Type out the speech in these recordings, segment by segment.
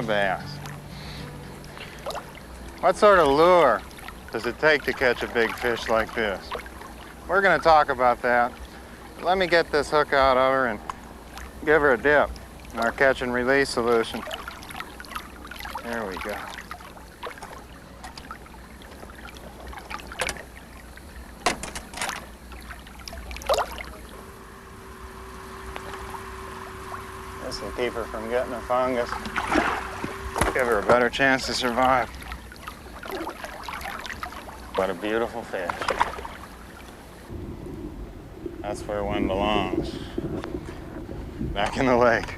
a bass. What sort of lure does it take to catch a big fish like this? We're going to talk about that. Let me get this hook out of her and give her a dip in our catch and release solution. There we go. This will keep her from getting a fungus. Give her a better chance to survive. What a beautiful fish. That's where one belongs. Back in the lake.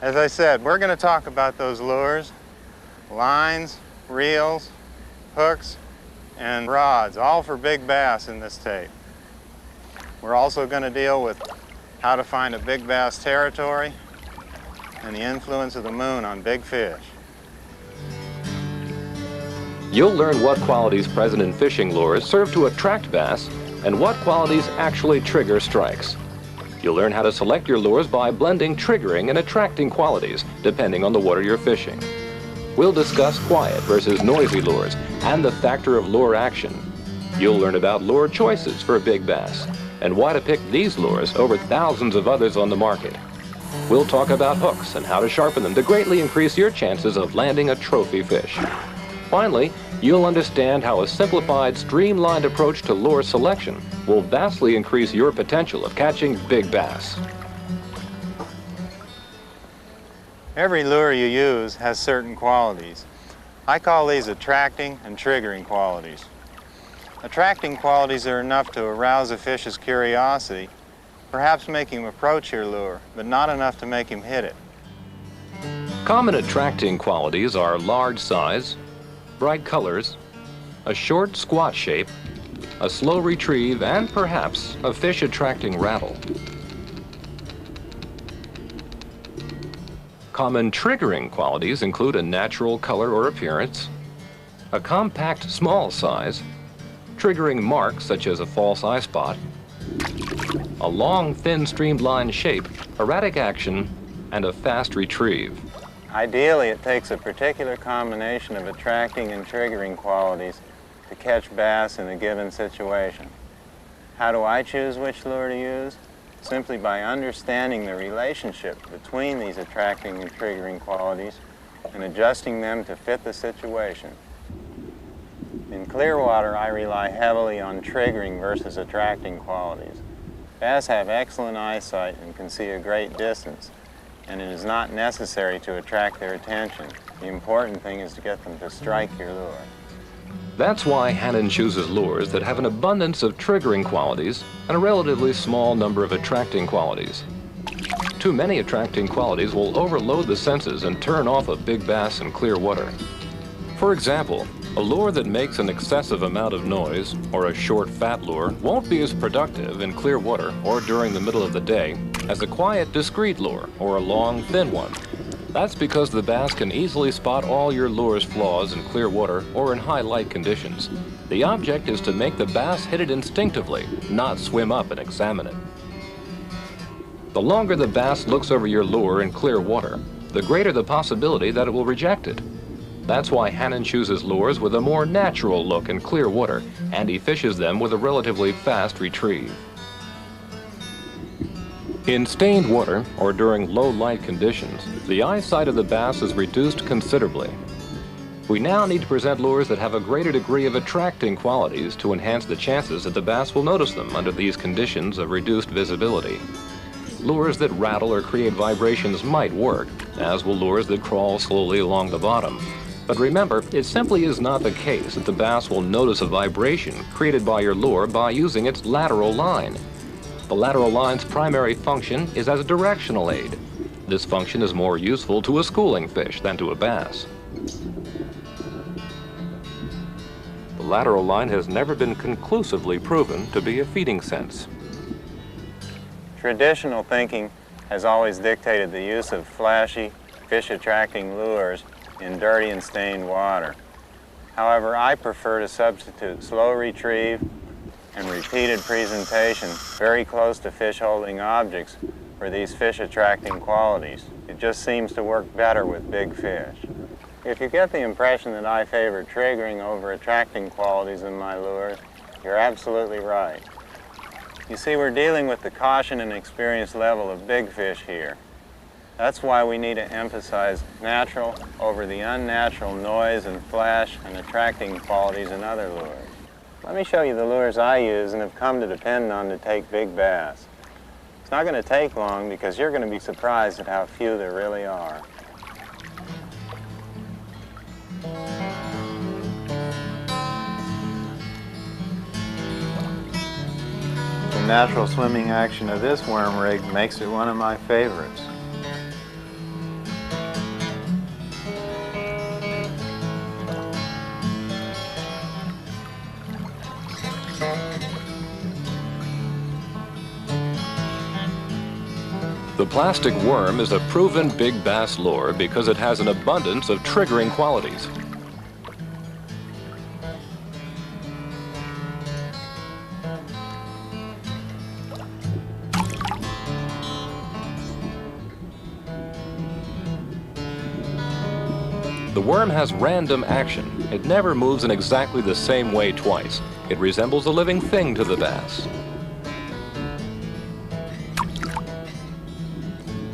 As I said, we're going to talk about those lures, lines, reels, hooks, and rods, all for big bass in this tape. We're also going to deal with how to find a big bass territory and the influence of the moon on big fish. You'll learn what qualities present in fishing lures serve to attract bass and what qualities actually trigger strikes. You'll learn how to select your lures by blending triggering and attracting qualities depending on the water you're fishing. We'll discuss quiet versus noisy lures and the factor of lure action. You'll learn about lure choices for big bass and why to pick these lures over thousands of others on the market. We'll talk about hooks and how to sharpen them to greatly increase your chances of landing a trophy fish. Finally, you'll understand how a simplified, streamlined approach to lure selection will vastly increase your potential of catching big bass. Every lure you use has certain qualities. I call these attracting and triggering qualities. Attracting qualities are enough to arouse a fish's curiosity, perhaps make him approach your lure, but not enough to make him hit it. Common attracting qualities are large size, bright colors, a short squat shape, a slow retrieve, and perhaps a fish attracting rattle. Common triggering qualities include a natural color or appearance, a compact small size, triggering marks such as a false eye spot, a long thin streamlined shape, erratic action, and a fast retrieve. Ideally, it takes a particular combination of attracting and triggering qualities to catch bass in a given situation. How do I choose which lure to use? Simply by understanding the relationship between these attracting and triggering qualities and adjusting them to fit the situation. In clear water, I rely heavily on triggering versus attracting qualities. Bass have excellent eyesight and can see a great distance, and it is not necessary to attract their attention. The important thing is to get them to strike your lure. That's why Hannon chooses lures that have an abundance of triggering qualities and a relatively small number of attracting qualities. Too many attracting qualities will overload the senses and turn off a big bass in clear water. For example, a lure that makes an excessive amount of noise, or a short fat lure, won't be as productive in clear water or during the middle of the day as a quiet discreet lure or a long thin one. That's because the bass can easily spot all your lure's flaws in clear water or in high light conditions. The object is to make the bass hit it instinctively, not swim up and examine it. The longer the bass looks over your lure in clear water, the greater the possibility that it will reject it. That's why Hannon chooses lures with a more natural look in clear water, and he fishes them with a relatively fast retrieve. In stained water, or during low light conditions, the eyesight of the bass is reduced considerably. We now need to present lures that have a greater degree of attracting qualities to enhance the chances that the bass will notice them under these conditions of reduced visibility. Lures that rattle or create vibrations might work, as will lures that crawl slowly along the bottom. But remember, it simply is not the case that the bass will notice a vibration created by your lure by using its lateral line. The lateral line's primary function is as a directional aid. This function is more useful to a schooling fish than to a bass. The lateral line has never been conclusively proven to be a feeding sense. Traditional thinking has always dictated the use of flashy, fish-attracting lures in dirty and stained water. However, I prefer to substitute slow retrieve and repeated presentation very close to fish-holding objects for these fish-attracting qualities. It just seems to work better with big fish. If you get the impression that I favor triggering over attracting qualities in my lures, you're absolutely right. You see, we're dealing with the caution and experience level of big fish here. That's why we need to emphasize natural over the unnatural noise and flash and attracting qualities in other lures. Let me show you the lures I use and have come to depend on to take big bass. It's not going to take long because you're going to be surprised at how few there really are. The natural swimming action of this worm rig makes it one of my favorites. The plastic worm is a proven big bass lure because it has an abundance of triggering qualities. The worm has random action. It never moves in exactly the same way twice. It resembles a living thing to the bass.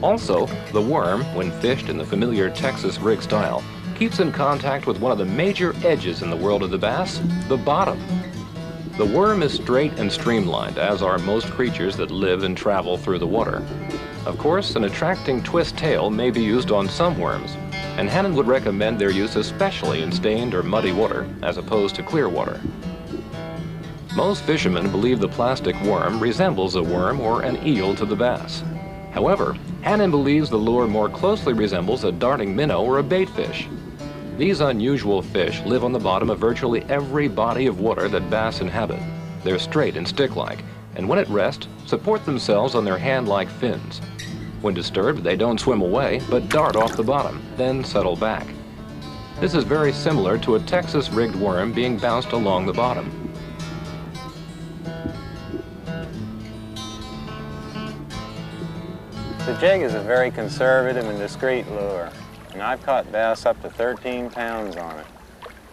Also, the worm, when fished in the familiar Texas rig style, keeps in contact with one of the major edges in the world of the bass, the bottom. The worm is straight and streamlined, as are most creatures that live and travel through the water. Of course, an attracting twist tail may be used on some worms, and Hannon would recommend their use especially in stained or muddy water, as opposed to clear water. Most fishermen believe the plastic worm resembles a worm or an eel to the bass. However, Hannon believes the lure more closely resembles a darting minnow or a baitfish. These unusual fish live on the bottom of virtually every body of water that bass inhabit. They're straight and stick-like, and when at rest, support themselves on their hand-like fins. When disturbed, they don't swim away, but dart off the bottom, then settle back. This is very similar to a Texas-rigged worm being bounced along the bottom. The jig is a very conservative and discreet lure, and I've caught bass up to 13 pounds on it.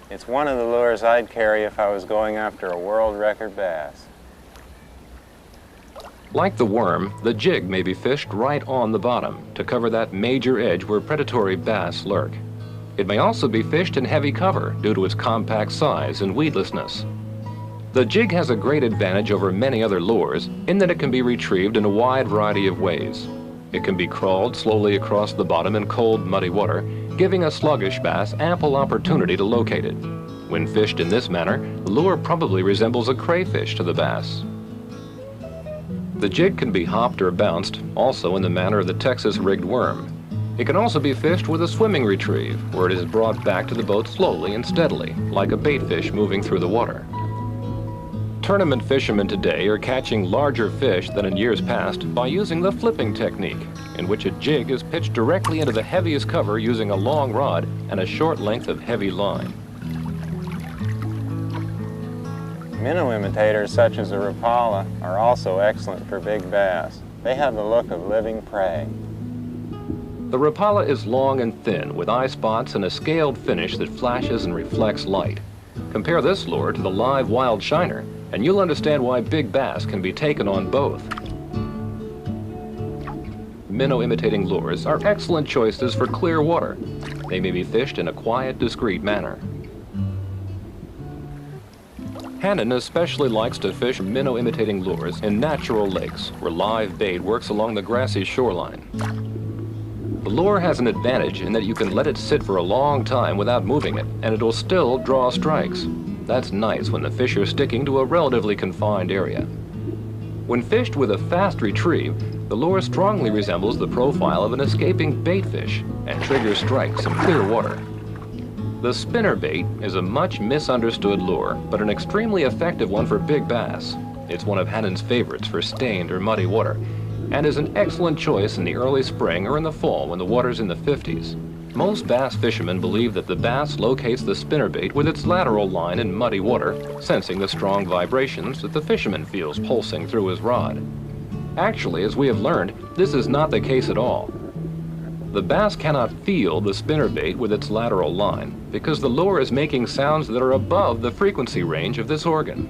It's one of the lures I'd carry if I was going after a world record bass. Like the worm, the jig may be fished right on the bottom to cover that major edge where predatory bass lurk. It may also be fished in heavy cover due to its compact size and weedlessness. The jig has a great advantage over many other lures in that it can be retrieved in a wide variety of ways. It can be crawled slowly across the bottom in cold, muddy water, giving a sluggish bass ample opportunity to locate it. When fished in this manner, the lure probably resembles a crayfish to the bass. The jig can be hopped or bounced, also in the manner of the Texas-rigged worm. It can also be fished with a swimming retrieve, where it is brought back to the boat slowly and steadily, like a baitfish moving through the water. Tournament fishermen today are catching larger fish than in years past by using the flipping technique, in which a jig is pitched directly into the heaviest cover using a long rod and a short length of heavy line. Minnow imitators such as the Rapala are also excellent for big bass. They have the look of living prey. The Rapala is long and thin with eye spots and a scaled finish that flashes and reflects light. Compare this lure to the live wild shiner, and you'll understand why big bass can be taken on both. Minnow imitating lures are excellent choices for clear water. They may be fished in a quiet, discreet manner. Hannon especially likes to fish minnow imitating lures in natural lakes where live bait works along the grassy shoreline. The lure has an advantage in that you can let it sit for a long time without moving it, and it will still draw strikes. That's nice when the fish are sticking to a relatively confined area. When fished with a fast retrieve, the lure strongly resembles the profile of an escaping baitfish and triggers strikes in clear water. The spinnerbait is a much misunderstood lure, but an extremely effective one for big bass. It's one of Hannon's favorites for stained or muddy water, and is an excellent choice in the early spring or in the fall when the water's in the 50s. Most bass fishermen believe that the bass locates the spinnerbait with its lateral line in muddy water, sensing the strong vibrations that the fisherman feels pulsing through his rod. Actually, as we have learned, this is not the case at all. The bass cannot feel the spinnerbait with its lateral line because the lure is making sounds that are above the frequency range of this organ.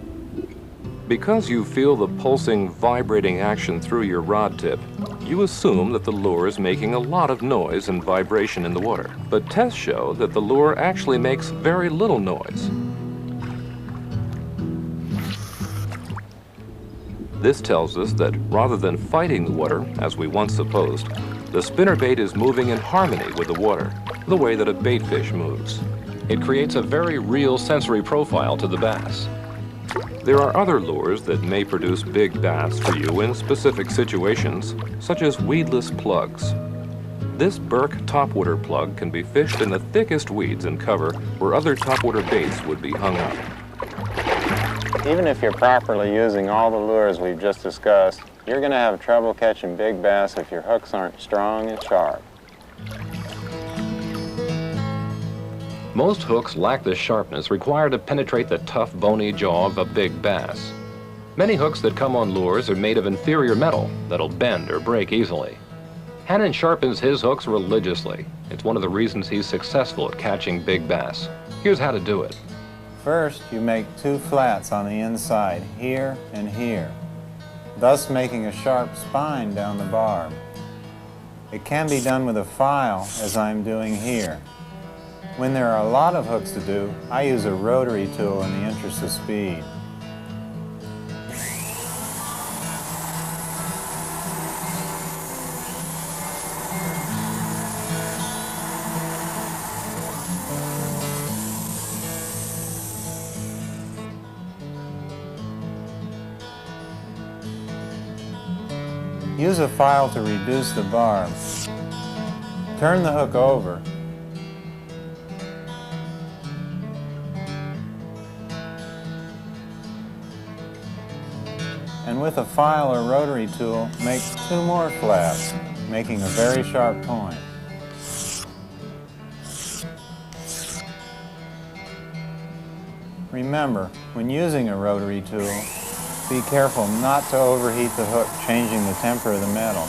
Because you feel the pulsing, vibrating action through your rod tip, you assume that the lure is making a lot of noise and vibration in the water. But tests show that the lure actually makes very little noise. This tells us that rather than fighting the water, as we once supposed, the spinnerbait is moving in harmony with the water, the way that a baitfish moves. It creates a very real sensory profile to the bass. There are other lures that may produce big bass for you in specific situations, such as weedless plugs. This Burke topwater plug can be fished in the thickest weeds and cover where other topwater baits would be hung up. Even if you're properly using all the lures we've just discussed, you're going to have trouble catching big bass if your hooks aren't strong and sharp. Most hooks lack the sharpness required to penetrate the tough, bony jaw of a big bass. Many hooks that come on lures are made of inferior metal that'll bend or break easily. Hannon sharpens his hooks religiously. It's one of the reasons he's successful at catching big bass. Here's how to do it. First, you make 2 flats on the inside, here and here, thus making a sharp spine down the barb. It can be done with a file, as I'm doing here. When there are a lot of hooks to do, I use a rotary tool in the interest of speed. Use a file to reduce the barb. Turn the hook over. And with a file or rotary tool, make 2 more flats, making a very sharp point. Remember, when using a rotary tool, be careful not to overheat the hook, changing the temper of the metal.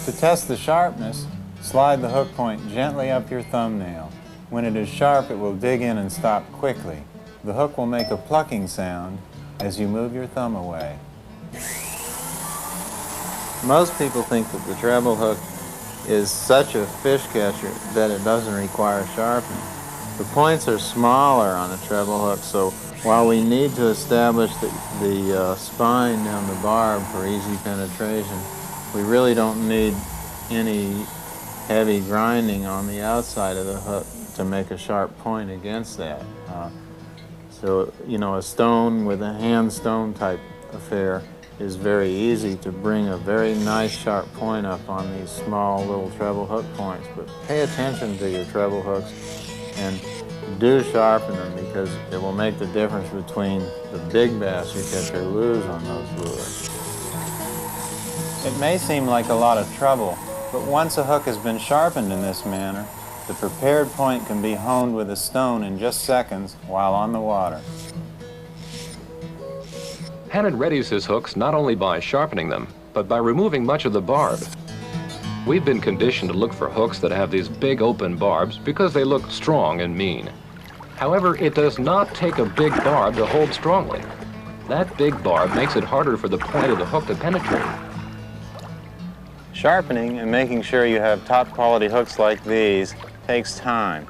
To test the sharpness, slide the hook point gently up your thumbnail. When it is sharp, it will dig in and stop quickly. The hook will make a plucking sound as you move your thumb away. Most people think that the treble hook is such a fish catcher that it doesn't require sharpening. The points are smaller on a treble hook, so while we need to establish the spine down the barb for easy penetration, we really don't need any heavy grinding on the outside of the hook to make a sharp point against that. So, you know, a stone with a hand stone type affair is very easy to bring a very nice sharp point up on these small little treble hook points. But pay attention to your treble hooks and do sharpen them, because it will make the difference between the big bass you catch or lose on those lures. It may seem like a lot of trouble, but once a hook has been sharpened in this manner, the prepared point can be honed with a stone in just seconds while on the water. Hannon readies his hooks not only by sharpening them, but by removing much of the barb. We've been conditioned to look for hooks that have these big open barbs because they look strong and mean. However, it does not take a big barb to hold strongly. That big barb makes it harder for the point of the hook to penetrate. Sharpening and making sure you have top quality hooks like these takes time.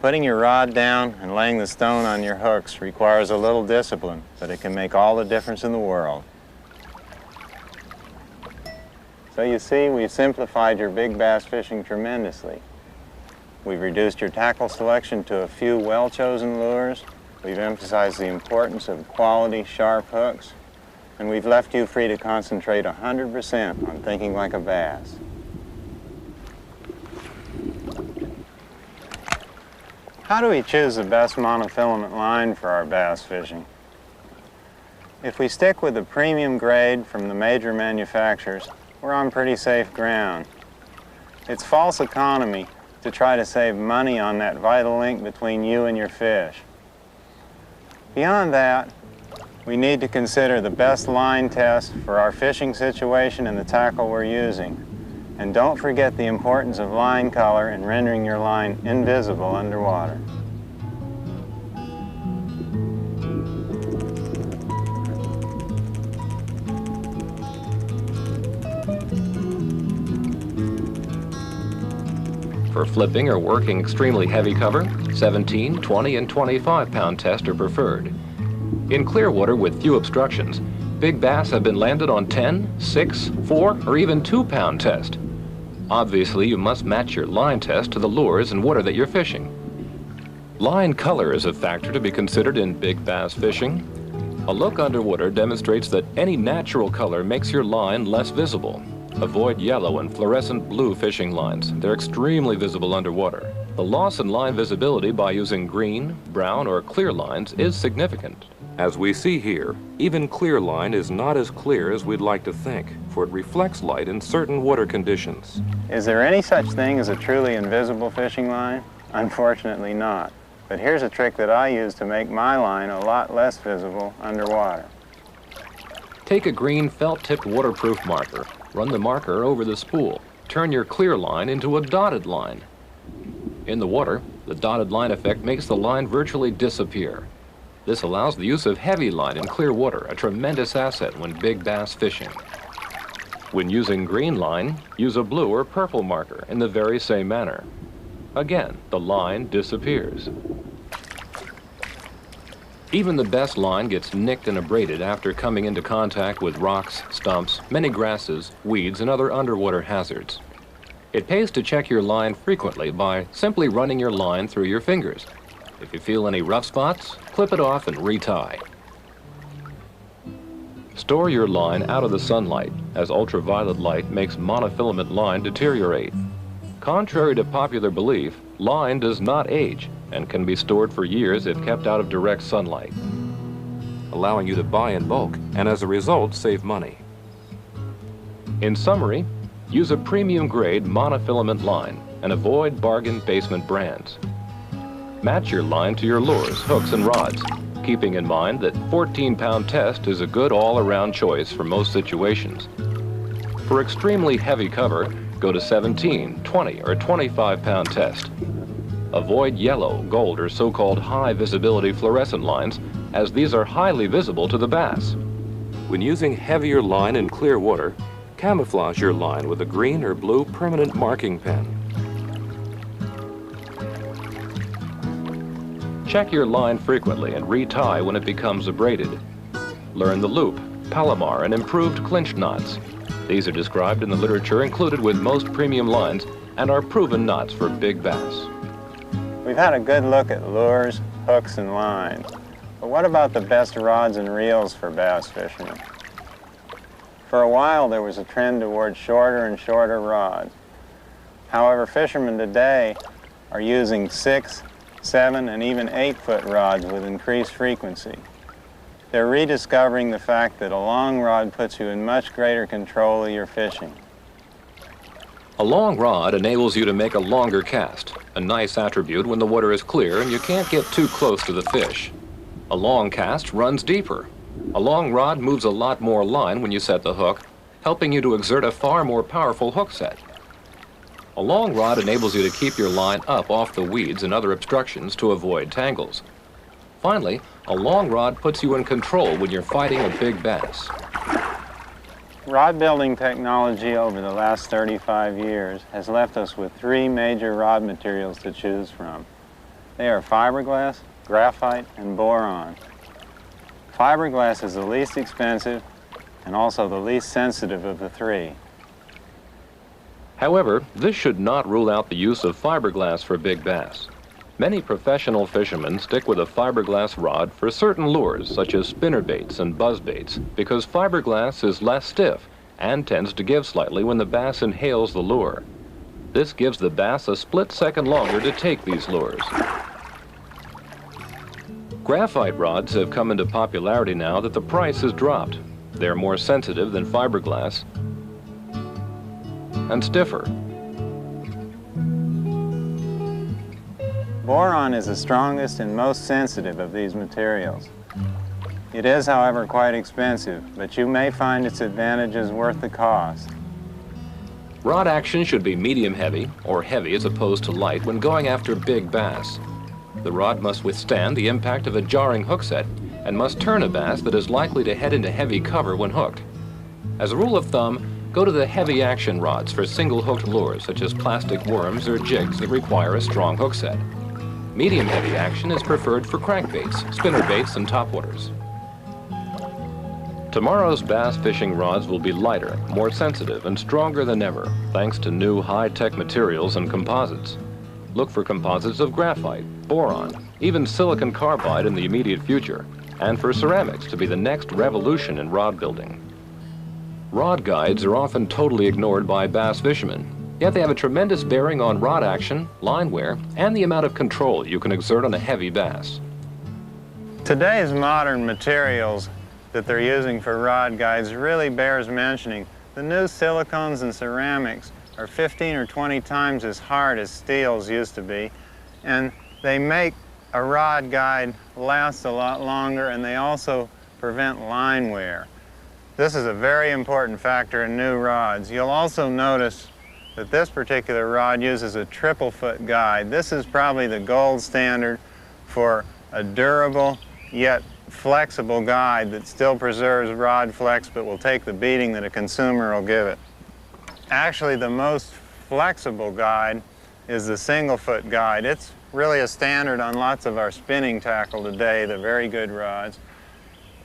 Putting your rod down and laying the stone on your hooks requires a little discipline, but it can make all the difference in the world. So you see, we've simplified your big bass fishing tremendously. We've reduced your tackle selection to a few well-chosen lures. We've emphasized the importance of quality, sharp hooks. And we've left you free to concentrate 100% on thinking like a bass. How do we choose the best monofilament line for our bass fishing? If we stick with the premium grade from the major manufacturers, we're on pretty safe ground. It's false economy to try to save money on that vital link between you and your fish. Beyond that, We need to consider the best line test for our fishing situation and the tackle we're using. And don't forget the importance of line color in rendering your line invisible underwater. For flipping or working extremely heavy cover, 17, 20, and 25-pound tests are preferred. In clear water with few obstructions, big bass have been landed on 10, 6, 4, or even 2-pound test. Obviously, you must match your line test to the lures and water that you're fishing. Line color is a factor to be considered in big bass fishing. A look underwater demonstrates that any natural color makes your line less visible. Avoid yellow and fluorescent blue fishing lines. They're extremely visible underwater. The loss in line visibility by using green, brown, or clear lines is significant. As we see here, even clear line is not as clear as we'd like to think, for it reflects light in certain water conditions. Is there any such thing as a truly invisible fishing line? Unfortunately not. But here's a trick that I use to make my line a lot less visible underwater. Take a green felt-tipped waterproof marker. Run the marker over the spool. Turn your clear line into a dotted line. In the water, the dotted line effect makes the line virtually disappear. This allows the use of heavy line in clear water, a tremendous asset when big bass fishing. When using green line, use a blue or purple marker in the very same manner. Again, the line disappears. Even the best line gets nicked and abraded after coming into contact with rocks, stumps, many grasses, weeds, and other underwater hazards. It pays to check your line frequently by simply running your line through your fingers. If you feel any rough spots, clip it off and retie. Store your line out of the sunlight, as ultraviolet light makes monofilament line deteriorate. Contrary to popular belief, line does not age and can be stored for years if kept out of direct sunlight, allowing you to buy in bulk and as a result save money. In summary, use a premium grade monofilament line and avoid bargain basement brands. Match your line to your lures, hooks, and rods, keeping in mind that 14-pound test is a good all-around choice for most situations. For extremely heavy cover, go to 17, 20, or 25-pound test. Avoid yellow, gold, or so-called high visibility fluorescent lines, as these are highly visible to the bass. When using heavier line in clear water, camouflage your line with a green or blue permanent marking pen. Check your line frequently and retie when it becomes abraded. Learn the loop, Palomar, and improved clinch knots. These are described in the literature included with most premium lines and are proven knots for big bass. We've had a good look at lures, hooks, and lines. But what about the best rods and reels for bass fishermen? For a while, there was a trend toward shorter and shorter rods. However, fishermen today are using 6, 7, and even 8-foot rods with increased frequency. They're rediscovering the fact that a long rod puts you in much greater control of your fishing. A long rod enables you to make a longer cast, a nice attribute when the water is clear and you can't get too close to the fish. A long cast runs deeper. A long rod moves a lot more line when you set the hook, helping you to exert a far more powerful hook set. A long rod enables you to keep your line up off the weeds and other obstructions to avoid tangles. Finally, a long rod puts you in control when you're fighting a big bass. Rod building technology over the last 35 years has left us with 3 major rod materials to choose from. They are fiberglass, graphite, and boron. Fiberglass is the least expensive and also the least sensitive of the 3. However, this should not rule out the use of fiberglass for big bass. Many professional fishermen stick with a fiberglass rod for certain lures, such as spinnerbaits and buzzbaits, because fiberglass is less stiff and tends to give slightly when the bass inhales the lure. This gives the bass a split second longer to take these lures. Graphite rods have come into popularity now that the price has dropped. They're more sensitive than fiberglass and stiffer. Boron is the strongest and most sensitive of these materials. It is, however, quite expensive, but you may find its advantages worth the cost. Rod action should be medium heavy, or heavy as opposed to light, when going after big bass. The rod must withstand the impact of a jarring hook set and must turn a bass that is likely to head into heavy cover when hooked. As a rule of thumb, go to the heavy action rods for single hooked lures such as plastic worms or jigs that require a strong hook set. Medium heavy action is preferred for crankbaits, spinnerbaits, and topwaters. Tomorrow's bass fishing rods will be lighter, more sensitive, and stronger than ever, thanks to new high-tech materials and composites. Look for composites of graphite, boron, even silicon carbide in the immediate future, and for ceramics to be the next revolution in rod building. Rod guides are often totally ignored by bass fishermen, yet they have a tremendous bearing on rod action, line wear, and the amount of control you can exert on a heavy bass. Today's modern materials that they're using for rod guides really bears mentioning. The new silicones and ceramics are 15 or 20 times as hard as steels used to be, and they make a rod guide last a lot longer, and they also prevent line wear. This is a very important factor in new rods. You'll also notice that this particular rod uses a triple foot guide. This is probably the gold standard for a durable yet flexible guide that still preserves rod flex but will take the beating that a consumer will give it. Actually, the most flexible guide is the single foot guide. It's really a standard on lots of our spinning tackle today, the very good rods.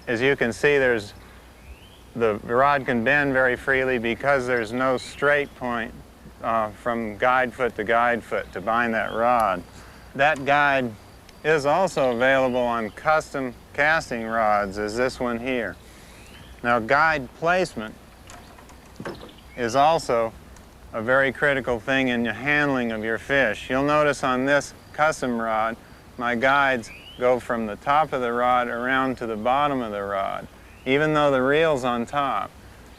As you can see, the rod can bend very freely because there's no straight point from guide foot to bind that rod. That guide is also available on custom casting rods, as this one here. Now, guide placement is also a very critical thing in the handling of your fish. You'll notice on this custom rod, my guides go from the top of the rod around to the bottom of the rod, even though the reel's on top.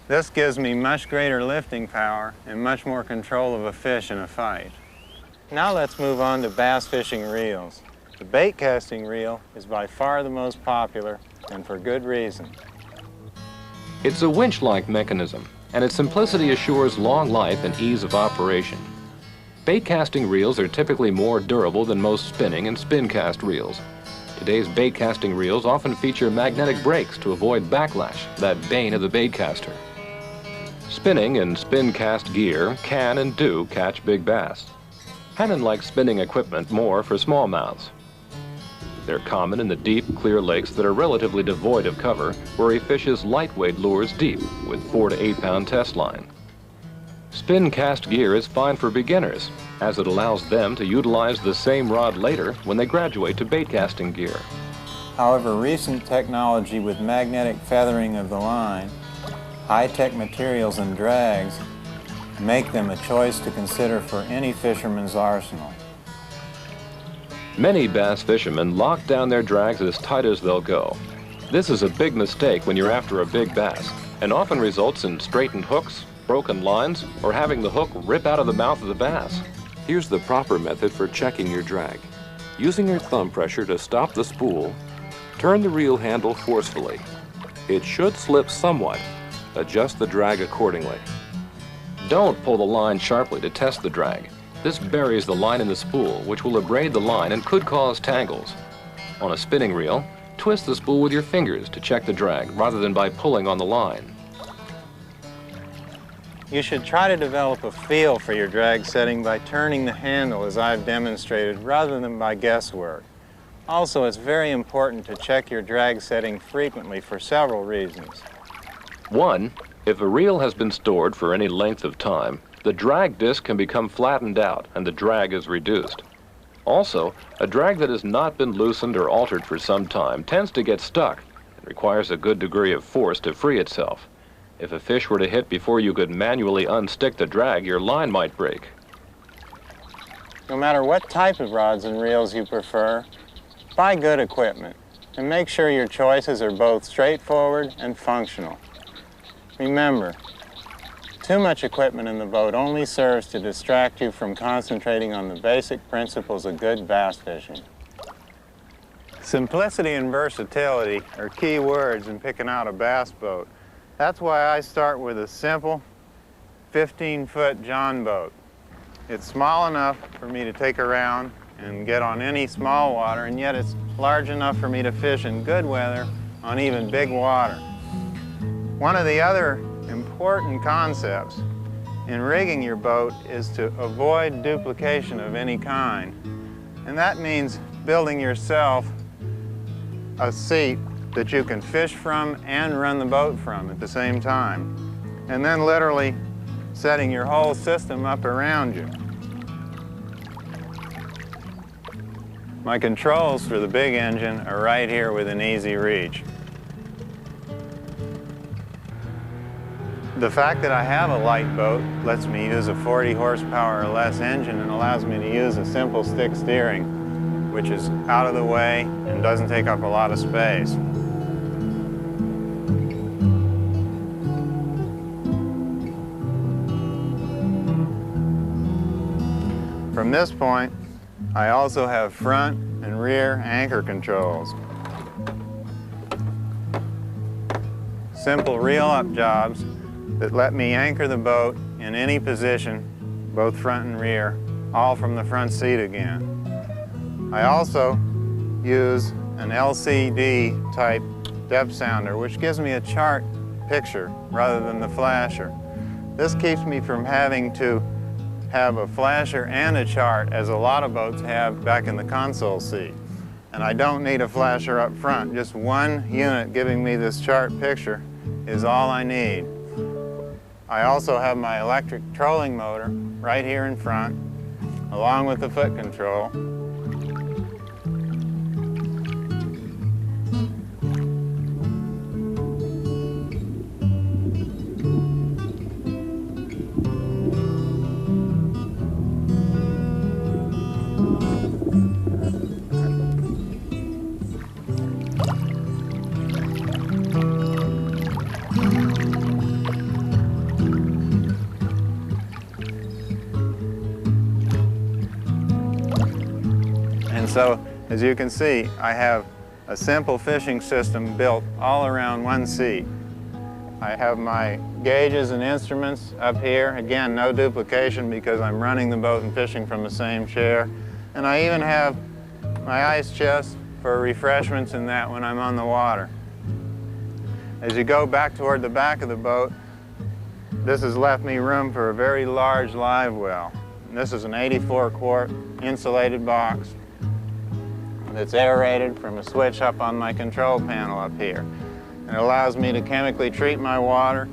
This gives me much greater lifting power and much more control of a fish in a fight. Now let's move on to bass fishing reels. The bait casting reel is by far the most popular, and for good reason. It's a winch-like mechanism, and its simplicity assures long life and ease of operation. Bait casting reels are typically more durable than most spinning and spin cast reels. Today's bait casting reels often feature magnetic brakes to avoid backlash, that bane of the bait caster. Spinning and spin cast gear can and do catch big bass. Hannon likes spinning equipment more for smallmouths. They're common in the deep, clear lakes that are relatively devoid of cover, where he fishes lightweight lures deep with 4 to 8 pound test line. Spin cast gear is fine for beginners, as it allows them to utilize the same rod later when they graduate to bait casting gear. However, recent technology with magnetic feathering of the line, high-tech materials and drags make them a choice to consider for any fisherman's arsenal. Many bass fishermen lock down their drags as tight as they'll go. This is a big mistake when you're after a big bass, and often results in straightened hooks, broken lines, or having the hook rip out of the mouth of the bass. Here's the proper method for checking your drag. Using your thumb pressure to stop the spool, turn the reel handle forcefully. It should slip somewhat. Adjust the drag accordingly. Don't pull the line sharply to test the drag. This buries the line in the spool, which will abrade the line and could cause tangles. On a spinning reel, twist the spool with your fingers to check the drag rather than by pulling on the line. You should try to develop a feel for your drag setting by turning the handle as I've demonstrated rather than by guesswork. Also, it's very important to check your drag setting frequently for several reasons. 1. If a reel has been stored for any length of time, the drag disc can become flattened out and the drag is reduced. Also, a drag that has not been loosened or altered for some time tends to get stuck and requires a good degree of force to free itself. If a fish were to hit before you could manually unstick the drag, your line might break. No matter what type of rods and reels you prefer, buy good equipment and make sure your choices are both straightforward and functional. Remember, too much equipment in the boat only serves to distract you from concentrating on the basic principles of good bass fishing. Simplicity and versatility are key words in picking out a bass boat. That's why I start with a simple 15-foot John boat. It's small enough for me to take around and get on any small water, and yet it's large enough for me to fish in good weather on even big water. One of the other important concepts in rigging your boat is to avoid duplication of any kind. And that means building yourself a seat that you can fish from and run the boat from at the same time. And then literally setting your whole system up around you. My controls for the big engine are right here within easy reach. The fact that I have a light boat lets me use a 40 horsepower or less engine and allows me to use a simple stick steering, which is out of the way and doesn't take up a lot of space. From this point, I also have front and rear anchor controls. Simple reel-up jobs that let me anchor the boat in any position, both front and rear, all from the front seat again. I also use an LCD type depth sounder, which gives me a chart picture rather than the flasher. This keeps me from having to have a flasher and a chart, as a lot of boats have back in the console seat. And I don't need a flasher up front. Just one unit giving me this chart picture is all I need. I also have my electric trolling motor right here in front, along with the foot control. So, as you can see, I have a simple fishing system built all around one seat. I have my gauges and instruments up here. Again, no duplication because I'm running the boat and fishing from the same chair. And I even have my ice chest for refreshments in that when I'm on the water. As you go back toward the back of the boat, this has left me room for a very large live well. And this is an 84-quart insulated box that's aerated from a switch up on my control panel up here. And it allows me to chemically treat my water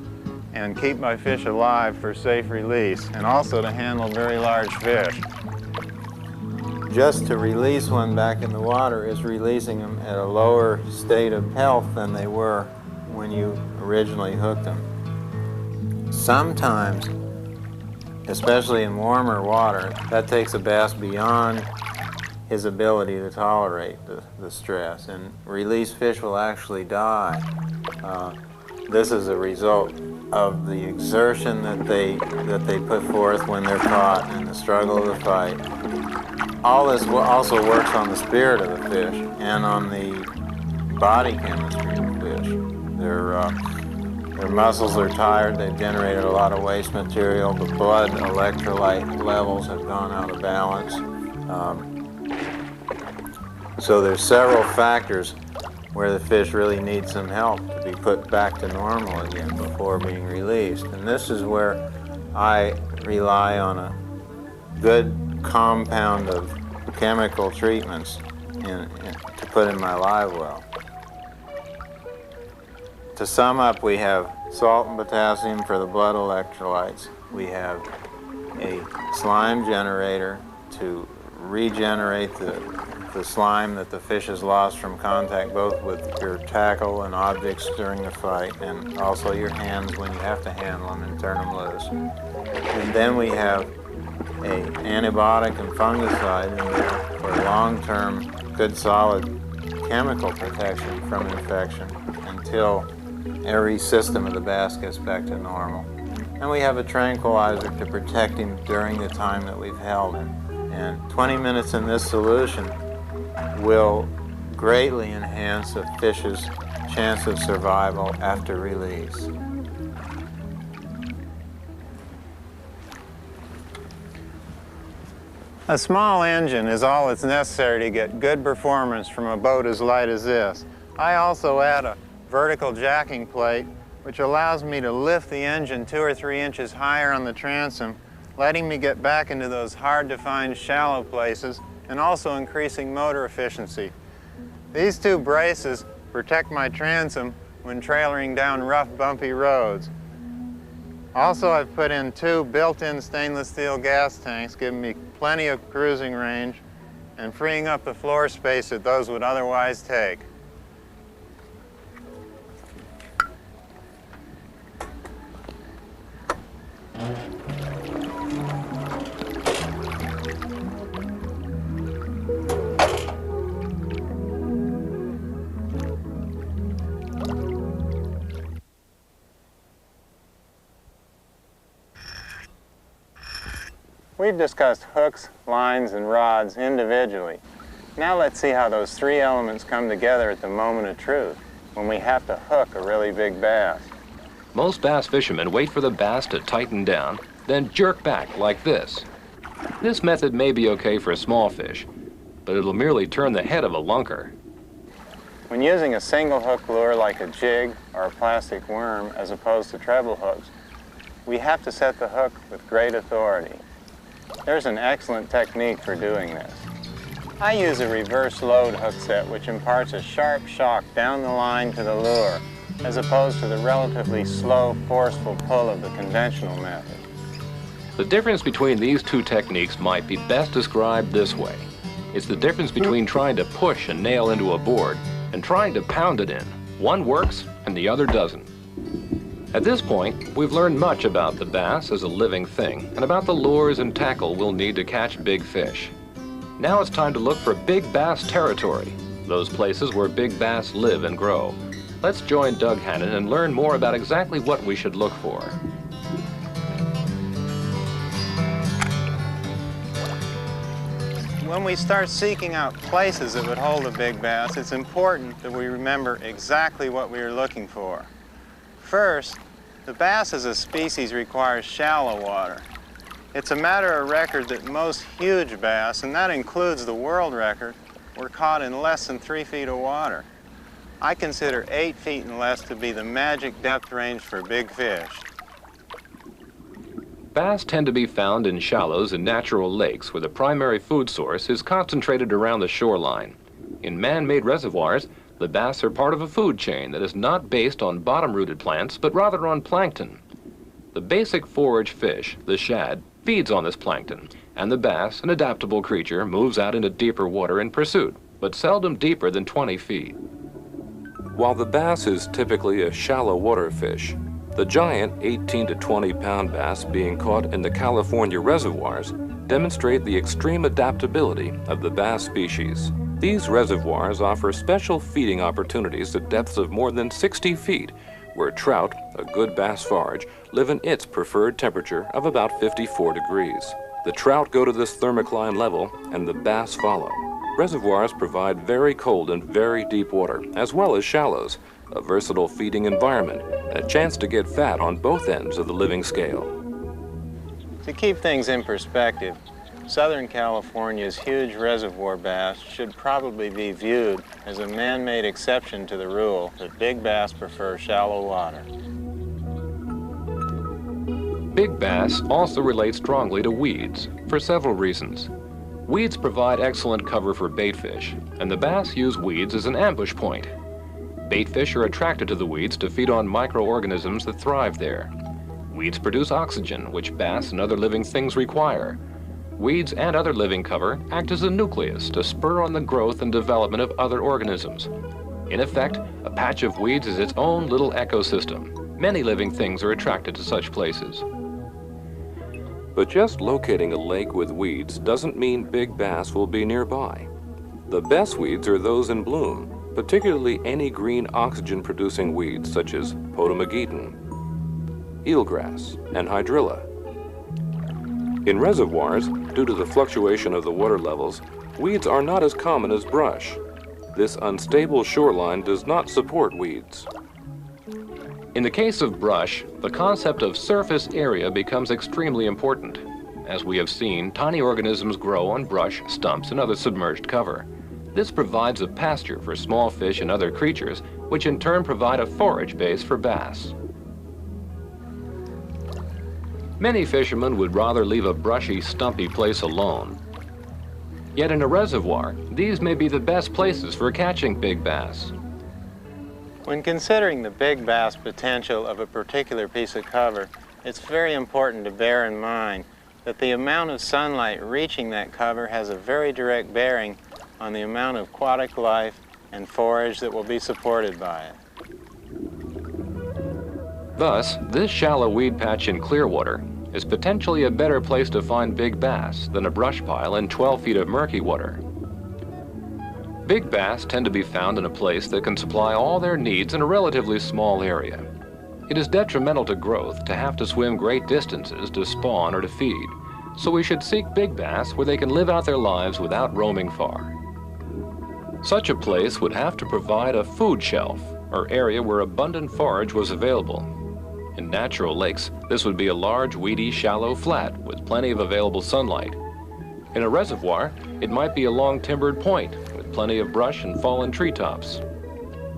and keep my fish alive for safe release, and also to handle very large fish. Just to release one back in the water is releasing them at a lower state of health than they were when you originally hooked them. Sometimes, especially in warmer water, that takes a bass beyond his ability to tolerate the stress, and released fish will actually die. This is a result of the exertion that they put forth when they're caught and the struggle of the fight. All this also works on the spirit of the fish and on the body chemistry of the fish. Their muscles are tired, they've generated a lot of waste material, the blood electrolyte levels have gone out of balance. So there's several factors where the fish really need some help to be put back to normal again before being released. And this is where I rely on a good compound of chemical treatments to put in my live well. To sum up, we have salt and potassium for the blood electrolytes. We have a slime generator to regenerate the slime that the fish has lost from contact both with your tackle and objects during the fight, and also your hands when you have to handle them and turn them loose. And then we have an antibiotic and fungicide in there for long-term, good, solid chemical protection from infection until every system of the bass gets back to normal. And we have a tranquilizer to protect him during the time that we've held him. And 20 minutes in this solution will greatly enhance a fish's chance of survival after release. A small engine is all that's necessary to get good performance from a boat as light as this. I also add a vertical jacking plate, which allows me to lift the engine 2 or 3 inches higher on the transom, letting me get back into those hard-to-find shallow places and also increasing motor efficiency. These 2 braces protect my transom when trailering down rough, bumpy roads. Also, I've put in 2 built-in stainless steel gas tanks, giving me plenty of cruising range and freeing up the floor space that those would otherwise take. We've discussed hooks, lines, and rods individually. Now let's see how those 3 elements come together at the moment of truth, when we have to hook a really big bass. Most bass fishermen wait for the bass to tighten down, then jerk back like this. This method may be okay for small fish, but it'll merely turn the head of a lunker. When using a single hook lure like a jig or a plastic worm as opposed to treble hooks, we have to set the hook with great authority. There's an excellent technique for doing this. I use a reverse load hook set which imparts a sharp shock down the line to the lure as opposed to the relatively slow, forceful pull of the conventional method. The difference between these 2 techniques might be best described this way. It's the difference between trying to push a nail into a board and trying to pound it in. One works and the other doesn't. At this point, we've learned much about the bass as a living thing and about the lures and tackle we'll need to catch big fish. Now it's time to look for big bass territory, those places where big bass live and grow. Let's join Doug Hannon and learn more about exactly what we should look for. When we start seeking out places that would hold a big bass, it's important that we remember exactly what we are looking for. First, the bass as a species requires shallow water. It's a matter of record that most huge bass, and that includes the world record, were caught in less than 3 feet of water. I consider 8 feet and less to be the magic depth range for big fish. Bass tend to be found in shallows and natural lakes where the primary food source is concentrated around the shoreline. In man-made reservoirs, the bass are part of a food chain that is not based on bottom-rooted plants, but rather on plankton. The basic forage fish, the shad, feeds on this plankton, and the bass, an adaptable creature, moves out into deeper water in pursuit, but seldom deeper than 20 feet. While the bass is typically a shallow water fish, the giant 18 to 20 pound bass being caught in the California reservoirs demonstrate the extreme adaptability of the bass species. These reservoirs offer special feeding opportunities at depths of more than 60 feet, where trout, a good bass forage, live in its preferred temperature of about 54 degrees. The trout go to this thermocline level, and the bass follow. Reservoirs provide very cold and very deep water, as well as shallows, a versatile feeding environment, and a chance to get fat on both ends of the living scale. To keep things in perspective, Southern California's huge reservoir bass should probably be viewed as a man-made exception to the rule that big bass prefer shallow water. Big bass also relate strongly to weeds for several reasons. Weeds provide excellent cover for baitfish, and the bass use weeds as an ambush point. Baitfish are attracted to the weeds to feed on microorganisms that thrive there. Weeds produce oxygen, which bass and other living things require. Weeds and other living cover act as a nucleus to spur on the growth and development of other organisms. In effect, a patch of weeds is its own little ecosystem. Many living things are attracted to such places. But just locating a lake with weeds doesn't mean big bass will be nearby. The best weeds are those in bloom, particularly any green oxygen-producing weeds such as potamogeton, eelgrass, and hydrilla. In reservoirs, due to the fluctuation of the water levels, weeds are not as common as brush. This unstable shoreline does not support weeds. In the case of brush, the concept of surface area becomes extremely important. As we have seen, tiny organisms grow on brush, stumps, and other submerged cover. This provides a pasture for small fish and other creatures, which in turn provide a forage base for bass. Many fishermen would rather leave a brushy, stumpy place alone. Yet in a reservoir, these may be the best places for catching big bass. When considering the big bass potential of a particular piece of cover, it's very important to bear in mind that the amount of sunlight reaching that cover has a very direct bearing on the amount of aquatic life and forage that will be supported by it. Thus, this shallow weed patch in clear water is potentially a better place to find big bass than a brush pile in 12 feet of murky water. Big bass tend to be found in a place that can supply all their needs in a relatively small area. It is detrimental to growth to have to swim great distances to spawn or to feed, so we should seek big bass where they can live out their lives without roaming far. Such a place would have to provide a food shelf, or area where abundant forage was available. In natural lakes, this would be a large, weedy, shallow flat with plenty of available sunlight. In a reservoir, it might be a long timbered point with plenty of brush and fallen treetops.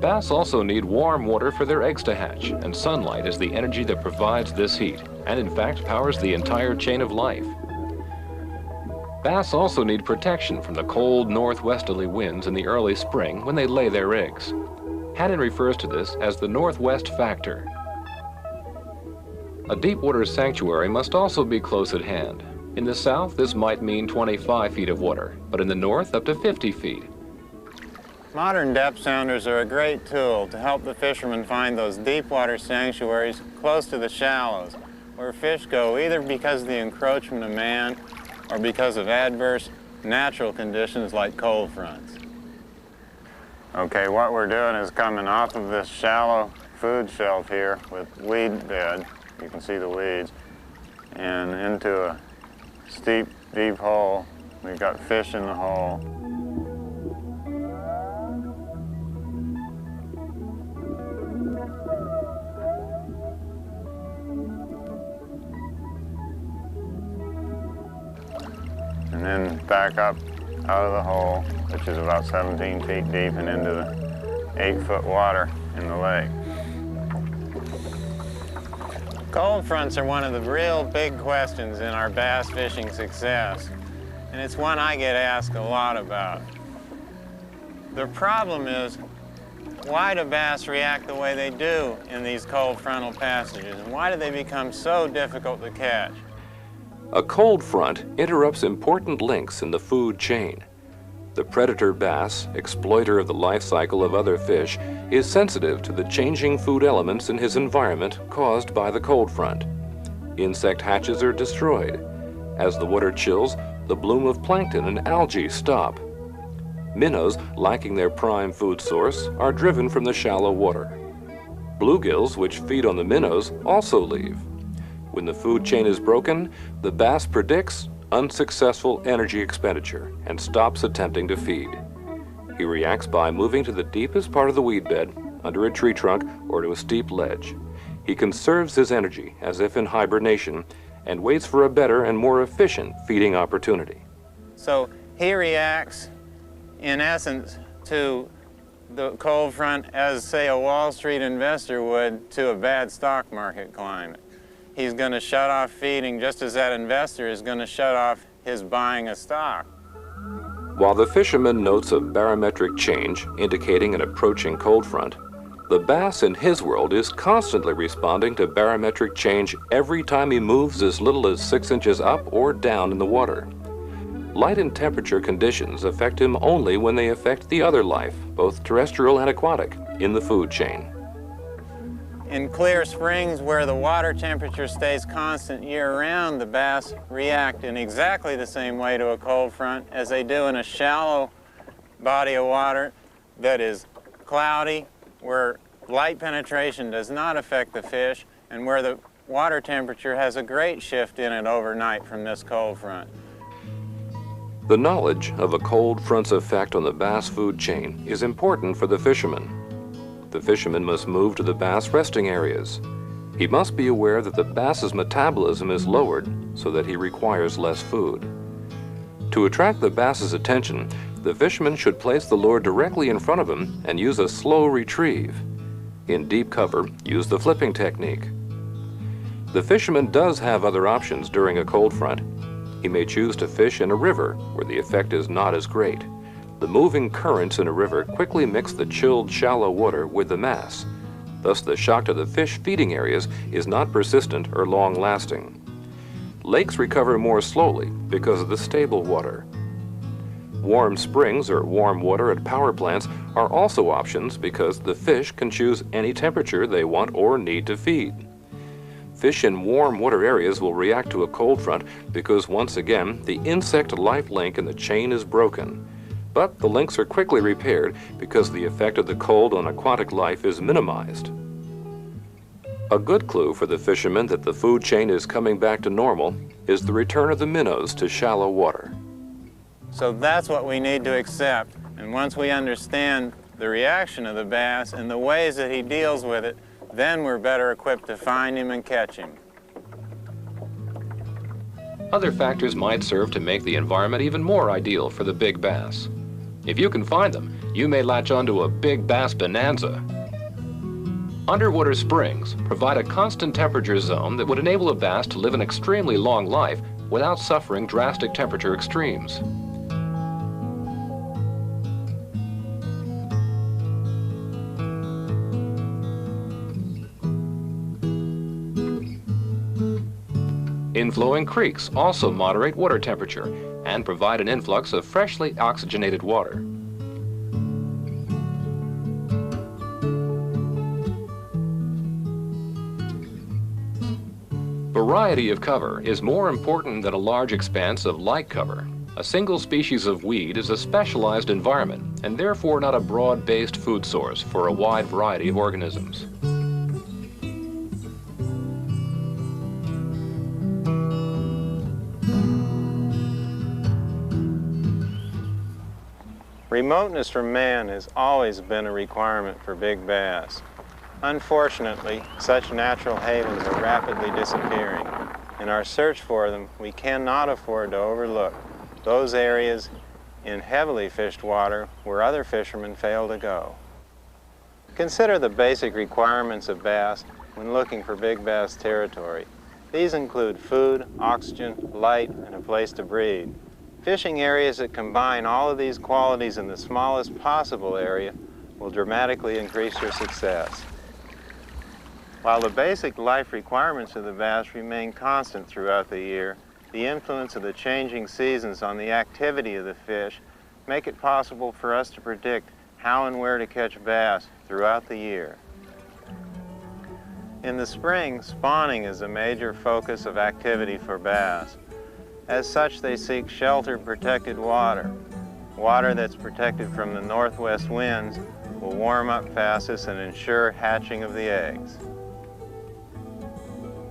Bass also need warm water for their eggs to hatch, and sunlight is the energy that provides this heat, and in fact powers the entire chain of life. Bass also need protection from the cold northwesterly winds in the early spring when they lay their eggs. Hannon refers to this as the northwest factor. A deep water sanctuary must also be close at hand. In the south, this might mean 25 feet of water, but in the north, up to 50 feet. Modern depth sounders are a great tool to help the fishermen find those deep water sanctuaries close to the shallows, where fish go either because of the encroachment of man or because of adverse natural conditions like cold fronts. Okay, what we're doing is coming off of this shallow food shelf here with weed bed, you can see the weeds, and into a steep, deep hole. We've got fish in the hole. And then back up out of the hole, which is about 17 feet deep, and into the 8-foot water in the lake. Cold fronts are one of the real big questions in our bass fishing success, and it's one I get asked a lot about. The problem is, why do bass react the way they do in these cold frontal passages, and why do they become so difficult to catch? A cold front interrupts important links in the food chain. The predator bass, exploiter of the life cycle of other fish, is sensitive to the changing food elements in his environment caused by the cold front. Insect hatches are destroyed. As the water chills, the bloom of plankton and algae stop. Minnows, lacking their prime food source, are driven from the shallow water. Bluegills, which feed on the minnows, also leave. When the food chain is broken, the bass predicts unsuccessful energy expenditure and stops attempting to feed. He reacts by moving to the deepest part of the weed bed, under a tree trunk, or to a steep ledge. He conserves his energy as if in hibernation and waits for a better and more efficient feeding opportunity. So he reacts, in essence, to the cold front as, say, a Wall Street investor would to a bad stock market climate. He's going to shut off feeding just as that investor is going to shut off his buying a stock. While the fisherman notes a barometric change indicating an approaching cold front, the bass in his world is constantly responding to barometric change every time he moves as little as 6 inches up or down in the water. Light and temperature conditions affect him only when they affect the other life, both terrestrial and aquatic, in the food chain. In clear springs where the water temperature stays constant year-round, the bass react in exactly the same way to a cold front as they do in a shallow body of water that is cloudy, where light penetration does not affect the fish, and where the water temperature has a great shift in it overnight from this cold front. The knowledge of a cold front's effect on the bass food chain is important for the fisherman. The fisherman must move to the bass resting areas. He must be aware that the bass's metabolism is lowered so that he requires less food. To attract the bass's attention, the fisherman should place the lure directly in front of him and use a slow retrieve. In deep cover, use the flipping technique. The fisherman does have other options during a cold front. He may choose to fish in a river where the effect is not as great. The moving currents in a river quickly mix the chilled, shallow water with the mass. Thus, the shock to the fish feeding areas is not persistent or long-lasting. Lakes recover more slowly because of the stable water. Warm springs or warm water at power plants are also options because the fish can choose any temperature they want or need to feed. Fish in warm water areas will react to a cold front because, once again, the insect life link in the chain is broken. But the links are quickly repaired because the effect of the cold on aquatic life is minimized. A good clue for the fisherman that the food chain is coming back to normal is the return of the minnows to shallow water. So that's what we need to accept. And once we understand the reaction of the bass and the ways that he deals with it, then we're better equipped to find him and catch him. Other factors might serve to make the environment even more ideal for the big bass. If you can find them, you may latch onto a big bass bonanza. Underwater springs provide a constant temperature zone that would enable a bass to live an extremely long life without suffering drastic temperature extremes. Inflowing creeks also moderate water temperature and provide an influx of freshly oxygenated water. Variety of cover is more important than a large expanse of light cover. A single species of weed is a specialized environment and therefore not a broad-based food source for a wide variety of organisms. Remoteness from man has always been a requirement for big bass. Unfortunately, such natural havens are rapidly disappearing. In our search for them, we cannot afford to overlook those areas in heavily fished water where other fishermen fail to go. Consider the basic requirements of bass when looking for big bass territory. These include food, oxygen, light, and a place to breed. Fishing areas that combine all of these qualities in the smallest possible area will dramatically increase your success. While the basic life requirements of the bass remain constant throughout the year, the influence of the changing seasons on the activity of the fish make it possible for us to predict how and where to catch bass throughout the year. In the spring, spawning is a major focus of activity for bass. As such, they seek sheltered, protected water. Water that's protected from the northwest winds will warm up fastest and ensure hatching of the eggs.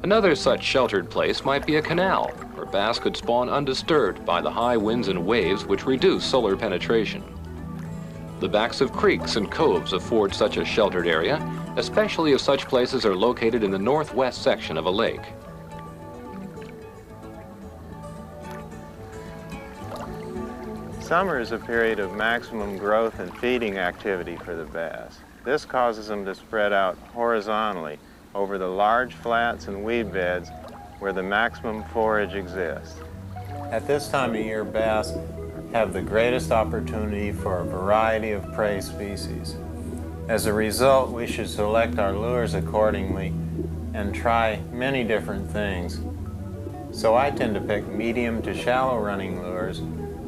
Another such sheltered place might be a canal, where bass could spawn undisturbed by the high winds and waves which reduce solar penetration. The backs of creeks and coves afford such a sheltered area, especially if such places are located in the northwest section of a lake. Summer is a period of maximum growth and feeding activity for the bass. This causes them to spread out horizontally over the large flats and weed beds where the maximum forage exists. At this time of year, bass have the greatest opportunity for a variety of prey species. As a result, we should select our lures accordingly and try many different things. So I tend to pick medium to shallow running lures,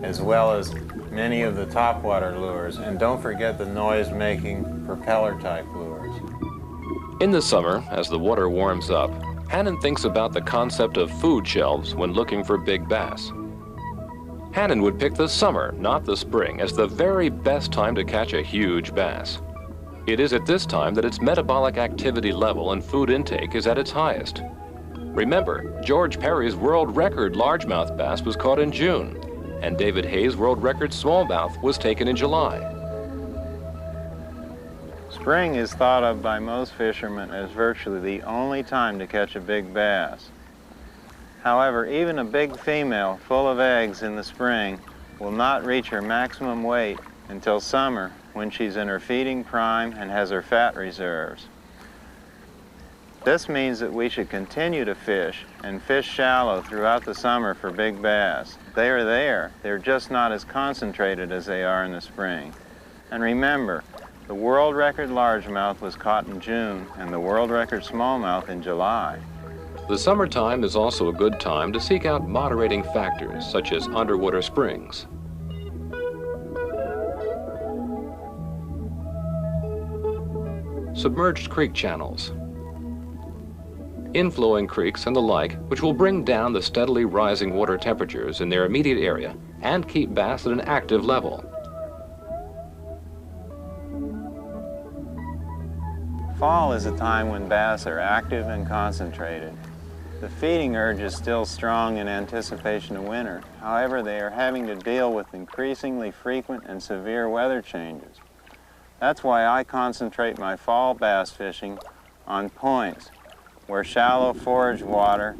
as well as many of the topwater lures, and don't forget the noise-making propeller-type lures. In the summer, as the water warms up, Hannon thinks about the concept of food shelves when looking for big bass. Hannon would pick the summer, not the spring, as the very best time to catch a huge bass. It is at this time that its metabolic activity level and food intake is at its highest. Remember, George Perry's world record largemouth bass was caught in June, and David Hayes' world record smallmouth was taken in July. Spring is thought of by most fishermen as virtually the only time to catch a big bass. However, even a big female full of eggs in the spring will not reach her maximum weight until summer, when she's in her feeding prime and has her fat reserves. This means that we should continue to fish and fish shallow throughout the summer for big bass. They are there, they're just not as concentrated as they are in the spring. And remember, the world record largemouth was caught in June and the world record smallmouth in July. The summertime is also a good time to seek out moderating factors such as underwater springs. Submerged creek channels, inflowing creeks and the like, which will bring down the steadily rising water temperatures in their immediate area and keep bass at an active level. Fall is a time when bass are active and concentrated. The feeding urge is still strong in anticipation of winter. However, they are having to deal with increasingly frequent and severe weather changes. That's why I concentrate my fall bass fishing on points where shallow forage water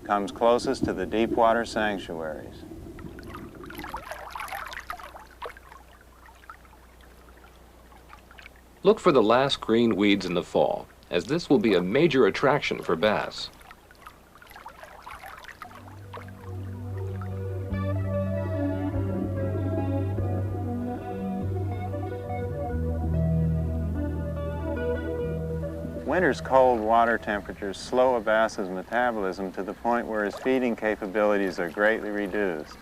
comes closest to the deep water sanctuaries. Look for the last green weeds in the fall, as this will be a major attraction for bass. Winter's cold water temperatures slow a bass's metabolism to the point where his feeding capabilities are greatly reduced.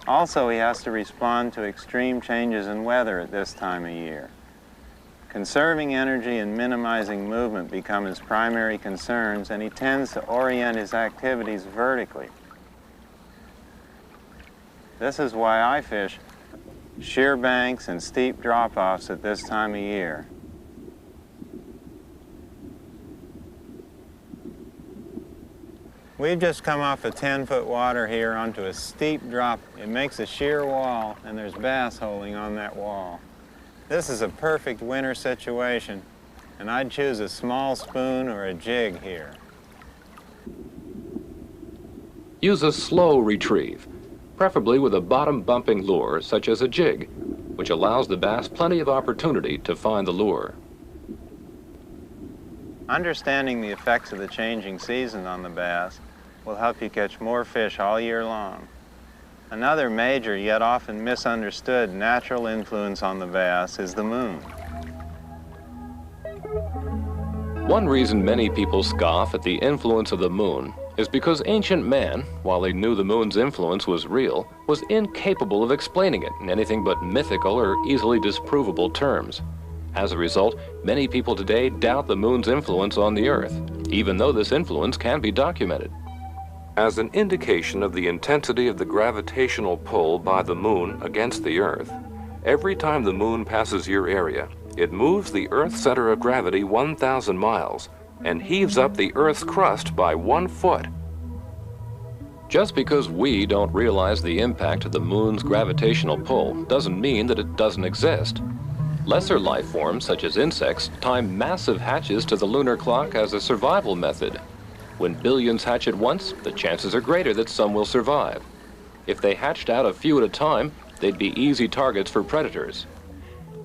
Also, he has to respond to extreme changes in weather at this time of year. Conserving energy and minimizing movement become his primary concerns, and he tends to orient his activities vertically. This is why I fish sheer banks and steep drop-offs at this time of year. We've just come off a 10-foot water here onto a steep drop. It makes a sheer wall, and there's bass holding on that wall. This is a perfect winter situation, and I'd choose a small spoon or a jig here. Use a slow retrieve, preferably with a bottom-bumping lure such as a jig, which allows the bass plenty of opportunity to find the lure. Understanding the effects of the changing season on the bass will help you catch more fish all year long. Another major yet often misunderstood natural influence on the bass is the moon. One reason many people scoff at the influence of the moon is because ancient man, while he knew the moon's influence was real, was incapable of explaining it in anything but mythical or easily disprovable terms. As a result, many people today doubt the moon's influence on the Earth, even though this influence can be documented. As an indication of the intensity of the gravitational pull by the moon against the Earth, every time the moon passes your area, it moves the Earth's center of gravity 1,000 miles and heaves up the Earth's crust by 1 foot. Just because we don't realize the impact of the moon's gravitational pull doesn't mean that it doesn't exist. Lesser life forms, such as insects, time massive hatches to the lunar clock as a survival method. When billions hatch at once, the chances are greater that some will survive. If they hatched out a few at a time, they'd be easy targets for predators.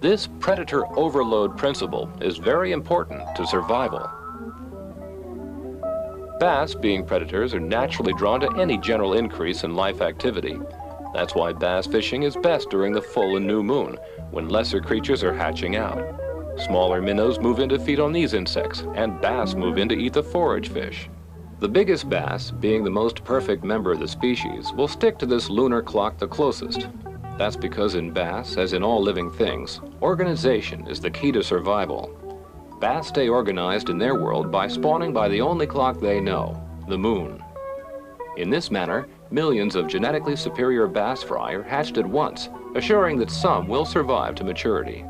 This predator overload principle is very important to survival. Bass, being predators, are naturally drawn to any general increase in life activity. That's why bass fishing is best during the full and new moon, when lesser creatures are hatching out. Smaller minnows move in to feed on these insects, and bass move in to eat the forage fish. The biggest bass, being the most perfect member of the species, will stick to this lunar clock the closest. That's because in bass, as in all living things, organization is the key to survival. Bass stay organized in their world by spawning by the only clock they know, the moon. In this manner, millions of genetically superior bass fry are hatched at once, assuring that some will survive to maturity.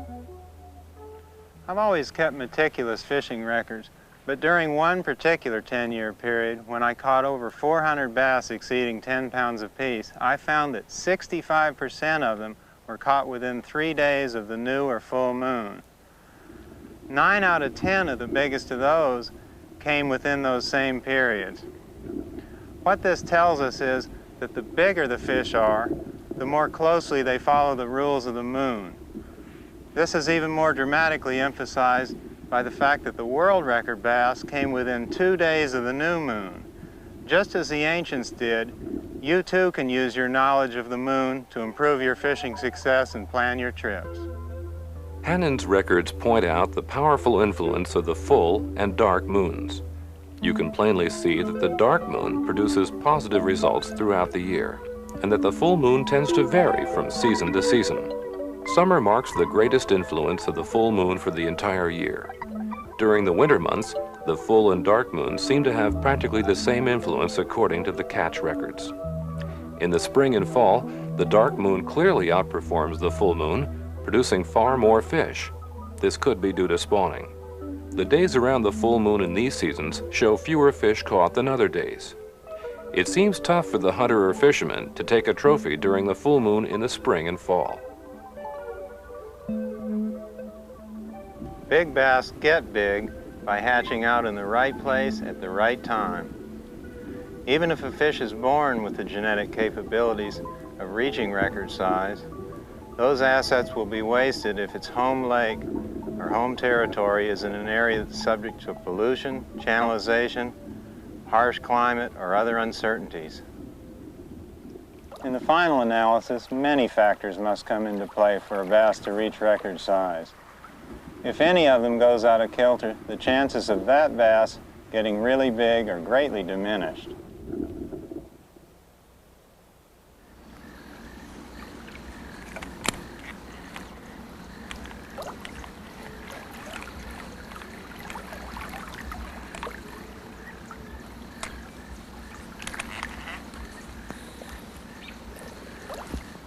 I've always kept meticulous fishing records But during one particular 10-year period, when I caught over 400 bass exceeding 10 pounds apiece, I found that 65% of them were caught within 3 days of the new or full moon. 9 out of 10 of the biggest of those came within those same periods. What this tells us is that the bigger the fish are, the more closely they follow the rules of the moon. This is even more dramatically emphasized by the fact that the world record bass came within 2 days of the new moon. Just as the ancients did, you too can use your knowledge of the moon to improve your fishing success and plan your trips. Hannon's records point out the powerful influence of the full and dark moons. You can plainly see that the dark moon produces positive results throughout the year, and that the full moon tends to vary from season to season. Summer marks the greatest influence of the full moon for the entire year. During the winter months, the full and dark moons seem to have practically the same influence according to the catch records. In the spring and fall, the dark moon clearly outperforms the full moon, producing far more fish. This could be due to spawning. The days around the full moon in these seasons show fewer fish caught than other days. It seems tough for the hunter or fisherman to take a trophy during the full moon in the spring and fall. Big bass get big by hatching out in the right place at the right time. Even if a fish is born with the genetic capabilities of reaching record size, those assets will be wasted if its home lake or home territory is in an area that's subject to pollution, channelization, harsh climate, or other uncertainties. In the final analysis, many factors must come into play for a bass to reach record size. If any of them goes out of kilter, the chances of that bass getting really big are greatly diminished.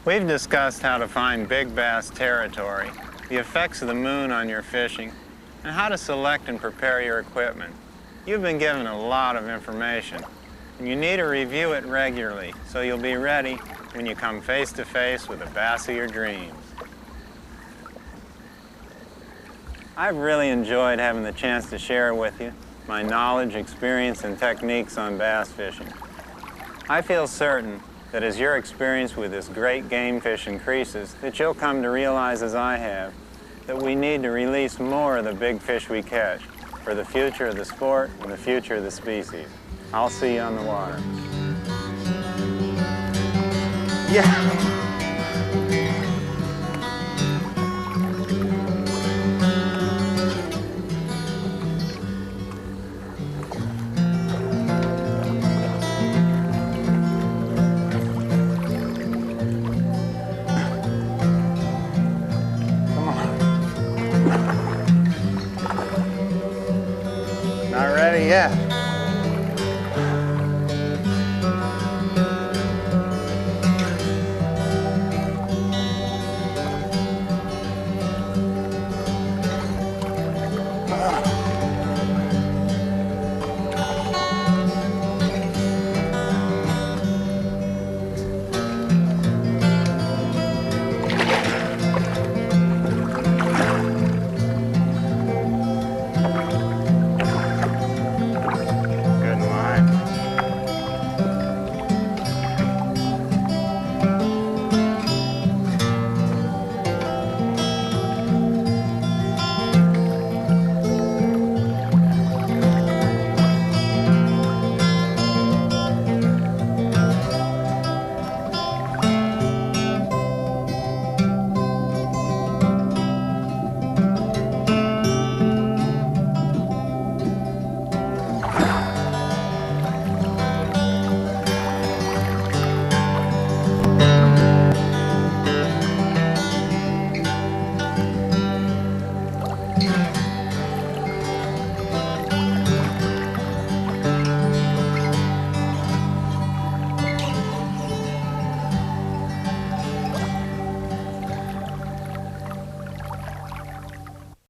We've discussed how to find big bass territory, the effects of the moon on your fishing, and how to select and prepare your equipment. You've been given a lot of information, and you need to review it regularly so you'll be ready when you come face to face with the bass of your dreams. I've really enjoyed having the chance to share with you my knowledge, experience, and techniques on bass fishing. I feel certain that as your experience with this great game fish increases, that you'll come to realize, as I have, that we need to release more of the big fish we catch for the future of the sport and the future of the species. I'll see you on the water. Yeah. Not ready yet.